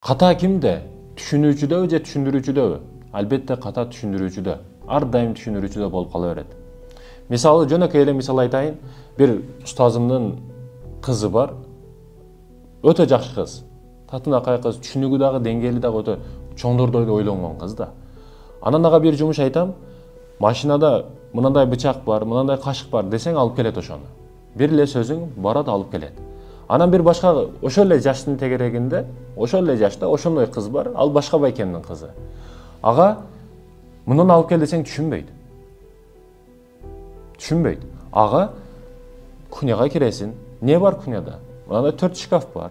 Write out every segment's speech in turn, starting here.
Ката кимде? Түшүнүүчүдөбү же түшүндүрүүчүдөбү? Албетте ката түшүндүрүүчүдө. Ар дайым түшүндүрүүчүдө болуп кала берет. Мисалы, жөнөкөй эле мисал айтайын. Бир устазымдын кызы бар. Өтө жакшы кыз. Татынакай кыз, түшүнүгү дагы, деңгээли дагы өтө чоңдордой ойлонгон кыз да. Анан ага бир жумуш айтам. Машинада мындай бычак бар, мындай кашык бар десең алып келет ошону. Бир эле сөзүң барат алып келет. Анан бир башка ошол эле жаштын тегерегинде, ошол эле жашта ошондой кыз бар, ал башка байкемдин кызы. Ага мунун алып кел десең түшүнбөйт. Түшүнбөйт. Ага кухняга киресиң. Не бар кухняда? Мындай 4 шкаф бар.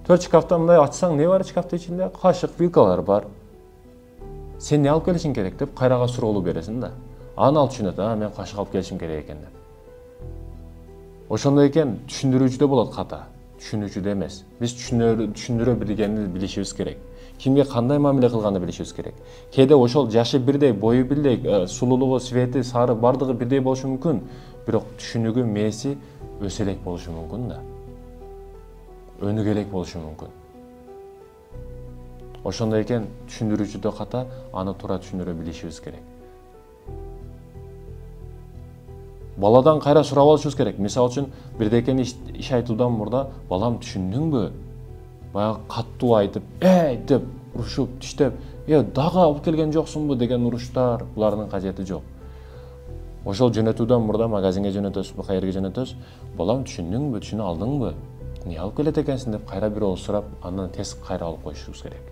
4 шкафта мындай ачсаң, не бар шкафтын ичинде? Кашык, вилкалар бар. Сен не алып келишиң керек деп кайрага суроолуу бересиң да. Аны ал түшүнөт, мен кашык алып келишим керек экен деп. Ошондой экен, түшүндүрүүчүдө болот ката, түшүнүүчүдө эмес. Биз түшүндүрө билгенди билишибиз керек. Кимге кандай мамиле кылганды билишибиз керек. Кээде ошол жашы бирдей, бою бирдей, сулуулугу, свети, сары бардыгы бирдей болушу мүмкүн, бирок түшүнүгү, мээси өсө элек болушу мүмкүн да. Өнүгө элек болушу мүмкүн. Ошондой экен, түшүндүрүүчүдө ката, аны туура түшүндүрө билишибиз керек. Баладан кайра сурап алышыбыз керек. Мисалы үчүн, бирдекени иш айтуудан мурда балам түшүндүңбү? Баягы каттуу айтып, деп урушуп, тиштеп, дагы алып келген жоксуңбу деген уруштар, булардын кажети жок. Ошол жөнөтүүдөн мурда магазинге жөнөтөсүз, кайерге жөнөтөсүз, балам түшүндүңбү, түшүнө алдыңбы? Не алып келет экенсиң деп кайра бирөө сурап, андан тез кайра алып коюшубуз керек.